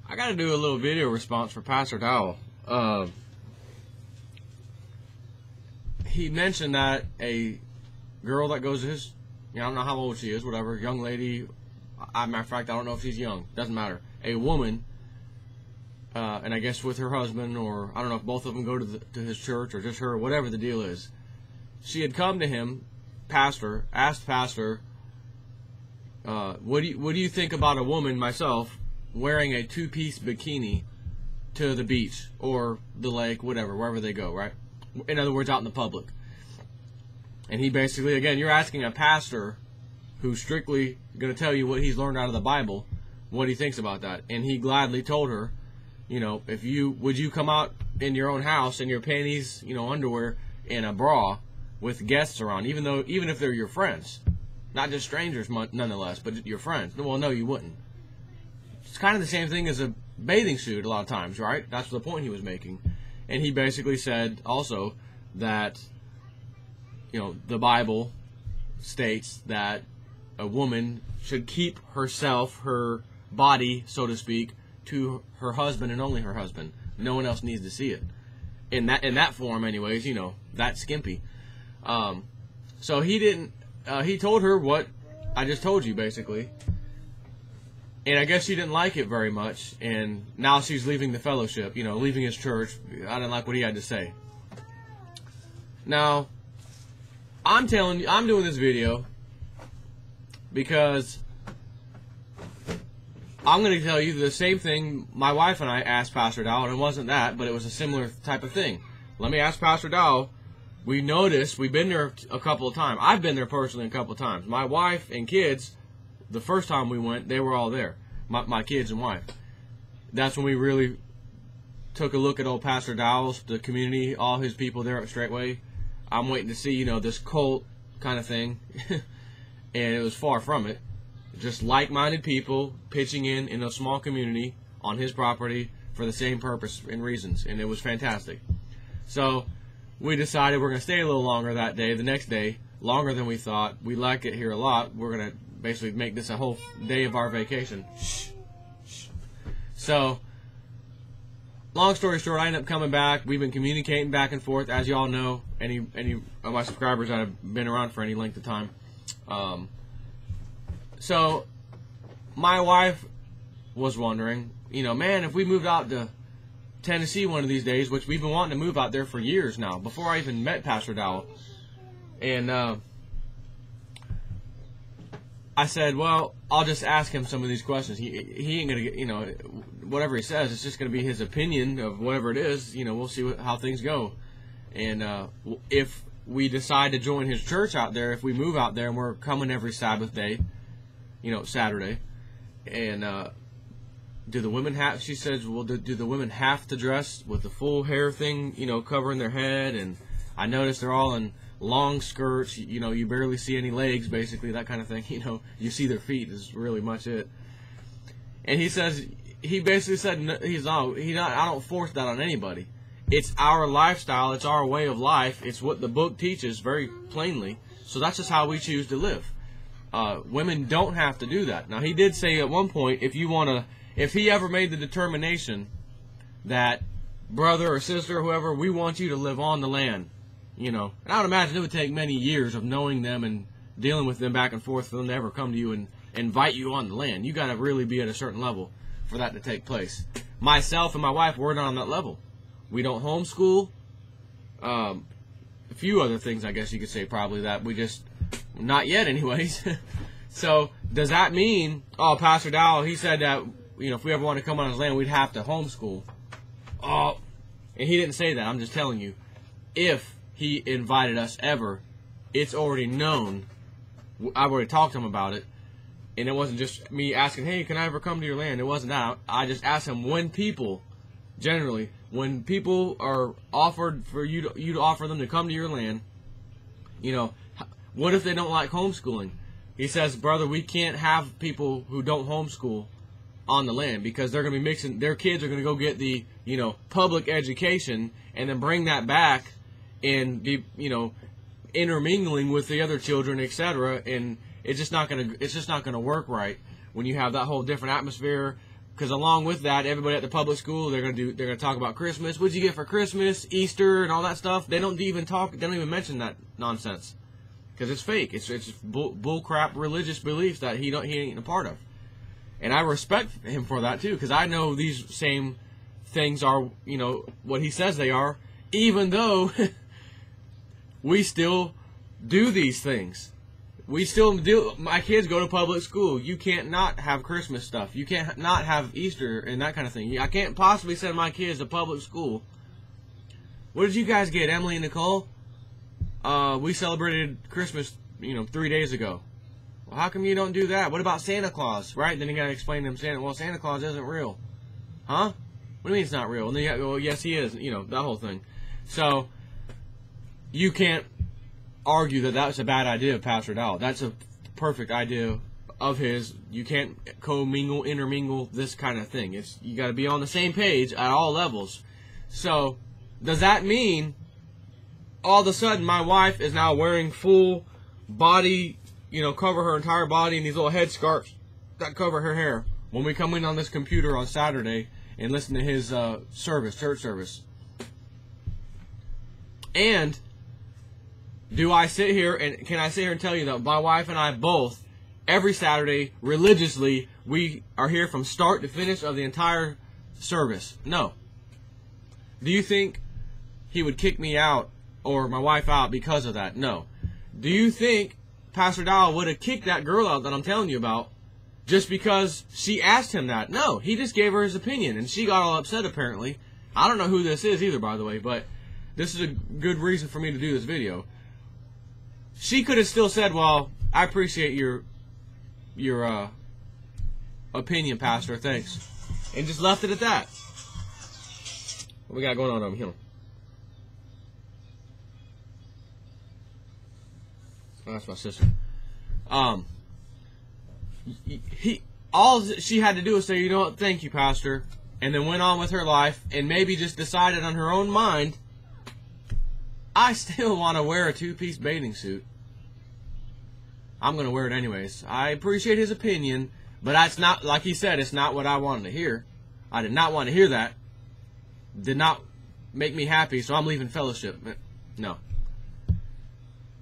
I got to do a little video response for Pastor Dowell. He mentioned that a girl that goes to his, I don't know how old she is, whatever, young lady, matter of fact, I don't know if she's young, doesn't matter, a woman, and I guess with her husband, or I don't know if both of them go to his church, or just her, whatever the deal is. She had come to him, asked Pastor, what do you think about a woman, myself, wearing a two-piece bikini to the beach or the lake, whatever, wherever they go, right? In other words, out in the public. And he basically, again, you're asking a pastor who's strictly going to tell you what he's learned out of the Bible, what he thinks about that. And he gladly told her, would you come out in your own house in your panties, underwear, and a bra with guests around, even if they're your friends, not just strangers, nonetheless, but your friends? Well, no, you wouldn't. It's kind of the same thing as a bathing suit a lot of times, right? That's the point he was making. And he basically said also that, the Bible states that a woman should keep herself, her body, so to speak, to her husband and only her husband. No one else needs to see it. In that form, anyways, that skimpy. So he didn't. He told her what I just told you, basically. And I guess she didn't like it very much, and now she's leaving the fellowship, leaving his church. I didn't like what he had to say. Now, I'm doing this video because I'm going to tell you the same thing my wife and I asked Pastor Dowell, and it wasn't that, but it was a similar type of thing. Let me ask Pastor Dowell. We noticed, we've been there a couple of times. I've been there personally a couple of times. My wife and kids, the first time we went, they were all there. My kids and wife. That's when we really took a look at old Pastor Dowell's, the community, all his people there at Straightway. I'm waiting to see, this cult kind of thing. And it was far from it. Just like-minded people pitching in a small community on his property for the same purpose and reasons. And it was fantastic. So we decided we're going to stay a little longer that day, the next day, longer than we thought. We like it here a lot. We're going to basically make this a whole day of our vacation. So, long story short, I ended up coming back. We've been communicating back and forth, as you all know, any of my subscribers that have been around for any length of time. So, my wife was wondering, man, if we moved out to Tennessee one of these days, which we've been wanting to move out there for years now, before I even met Pastor Dowell. And I said, well, I'll just ask him some of these questions. He ain't going to get, whatever he says, it's just going to be his opinion of whatever it is. We'll see how things go. And if we decide to join his church out there, if we move out there and we're coming every Sabbath day, Saturday, and do the women have, she says, well, do the women have to dress with the full hair thing, covering their head? And I noticed they're all in long skirts, you barely see any legs, basically, that kind of thing, you see their feet is really much it. And he says, he basically said, I don't force that on anybody. It's our lifestyle, it's our way of life, it's what the book teaches very plainly, so that's just how we choose to live. Women don't have to do that. Now, he did say at one point, if he ever made the determination that, brother or sister or whoever, we want you to live on the land, and I would imagine it would take many years of knowing them and dealing with them back and forth for them to ever come to you and invite you on the land. You got to really be at a certain level for that to take place. Myself and my wife, we're not on that level. We don't homeschool. A few other things, I guess you could say, probably, that we just, not yet anyways. So does that mean, Pastor Dowell, he said that, if we ever want to come on his land, we'd have to homeschool. And he didn't say that. I'm just telling you, if he invited us ever, it's already known. I've already talked to him about it. And it wasn't just me asking, hey, can I ever come to your land? It wasn't that. I just asked him, when people are offered for you to offer them to come to your land, what if they don't like homeschooling? He says, brother, we can't have people who don't homeschool on the land, because they're going to be mixing, their kids are going to go get the, public education and then bring that back and be, intermingling with the other children, etc. And it's just not going to work right when you have that whole different atmosphere, because along with that, everybody at the public school, they're gonna talk about Christmas. What'd you get for Christmas, Easter, and all that stuff? They don't even mention that nonsense, because it's fake. It's bull crap religious beliefs that he ain't a part of. And I respect him for that too, because I know these same things are, you know, what he says they are, even though we still do these things. We still do. My kids go to public school. You can't not have Christmas stuff. You can't not have Easter and that kind of thing. I can't possibly send my kids to public school. What did you guys get, Emily and Nicole? We celebrated Christmas, you know, 3 days ago. Well, how come you don't do that? What about Santa Claus, right? Then you gotta explain to them, Santa Claus isn't real. Huh? What do you mean it's not real? And then you gotta go, well, yes, he is. You know, that whole thing. So, you can't argue that that's a bad idea of Pastor Dowell. That's a perfect idea of his. You can't co-mingle, intermingle, this kind of thing. You got to be on the same page at all levels. So, does that mean all of a sudden my wife is now wearing full body, you know, cover her entire body in these little headscarves that cover her hair when we come in on this computer on Saturday and listen to his church service? And do I sit here and can I sit here and tell you that my wife and I both, every Saturday, religiously, we are here from start to finish of the entire service? No. Do you think he would kick me out or my wife out because of that? No. Do you think Pastor Dowell would have kicked that girl out that I'm telling you about just because she asked him that? No. He just gave her his opinion and she got all upset apparently. I don't know who this is either, by the way, but this is a good reason for me to do this video. She could have still said, well, I appreciate your opinion, Pastor, thanks. And just left it at that. What we got going on over here? Oh, that's my sister. All she had to do was say, you know what, thank you, Pastor, and then went on with her life and maybe just decided on her own mind, I still want to wear a two-piece bathing suit. I'm going to wear it anyways. I appreciate his opinion, but that's not, like he said, it's not what I wanted to hear. I did not want to hear that. Did not make me happy, so I'm leaving fellowship. No.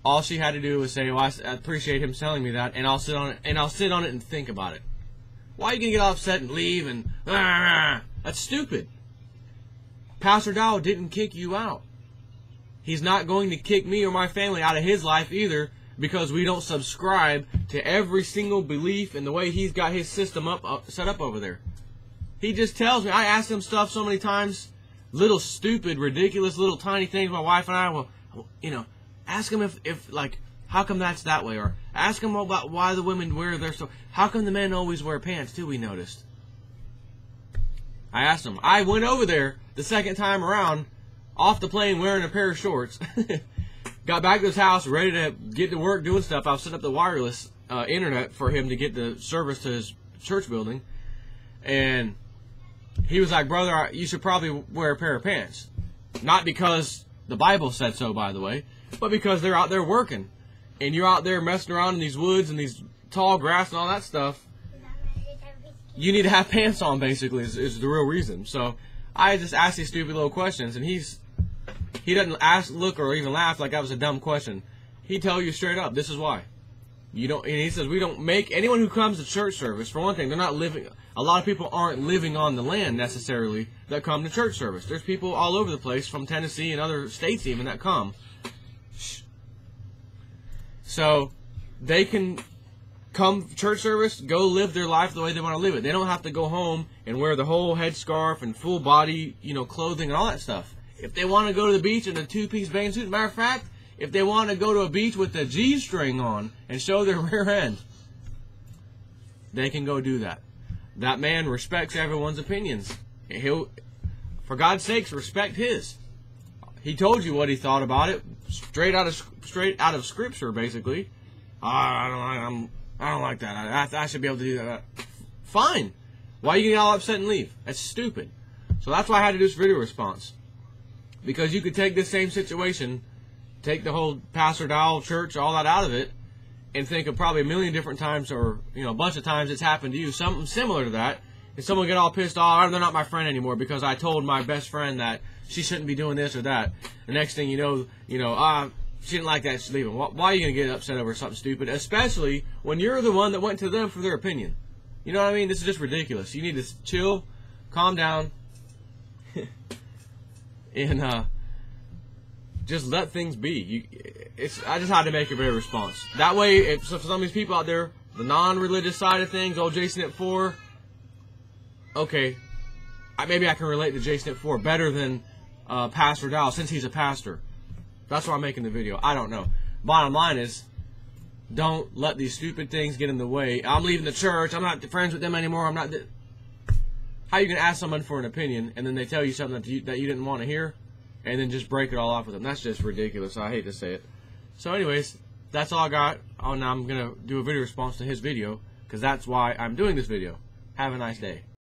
All she had to do was say, well, I appreciate him telling me that, and I'll sit on it, and think about it. Why are you going to get all upset and leave and, that's stupid. Pastor Dowell didn't kick you out. He's not going to kick me or my family out of his life either because we don't subscribe to every single belief and the way he's got his system set up over there. He just tells me. I asked him stuff so many times, little stupid, ridiculous, little tiny things. My wife and I will, you know, ask him if like, how come that's that way? Or ask him about why the women wear their stuff. How come the men always wear pants too, we noticed. I asked him. I went over there the second time around, off the plane wearing a pair of shorts. Got back to his house, ready to get to work doing stuff. I've set up the wireless internet for him to get the service to his church building. And he was like, brother, you should probably wear a pair of pants. Not because the Bible said so, by the way, but because they're out there working. And you're out there messing around in these woods and these tall grass and all that stuff. You need to have pants on, basically, is the real reason. So I just asked these stupid little questions, and he doesn't look or even laugh like that was a dumb question. He'd tell you straight up, this is why. You don't. And he says we don't make anyone who comes to church service. For one thing, they're not living. A lot of people aren't living on the land necessarily that come to church service. There's people all over the place from Tennessee and other states even that come. So they can come church service, go live their life the way they want to live it. They don't have to go home and wear the whole headscarf and full body, you know, clothing and all that stuff. If they want to go to the beach in a two-piece bathing suit, matter of fact, if they want to go to a beach with a G-string on and show their rear end, they can go do that. That man respects everyone's opinions. He'll, for God's sakes, respect his. He told you what he thought about it, straight out of Scripture, basically. I don't like that. I should be able to do that. Fine. Why are you getting all upset and leave? That's stupid. So that's why I had to do this video response. Because you could take this same situation, take the whole Pastor Dowell church, all that out of it, and think of probably a million different times or, you know, a bunch of times it's happened to you, something similar to that, And someone get all pissed off, they're not my friend anymore because I told my best friend that she shouldn't be doing this or that. The next thing you know, she didn't like that, she's leaving. Why are you going to get upset over something stupid? Especially when you're the one that went to them for their opinion. You know what I mean? This is just ridiculous. You need to chill, calm down, and just let things be. I just had to make a better response. That way, if some of these people out there, the non-religious side of things, oh, Jason at 4, okay, maybe I can relate to Jason at 4 better than Pastor Dowell, since he's a pastor. That's why I'm making the video. I don't know. Bottom line is, don't let these stupid things get in the way. I'm leaving the church. I'm not friends with them anymore. I'm not. How are you going to ask someone for an opinion, and then they tell you something that you didn't want to hear, and then just break it all off with them? That's just ridiculous. I hate to say it. So anyways, that's all I got. Oh, now I'm going to do a video response to his video, because that's why I'm doing this video. Have a nice day.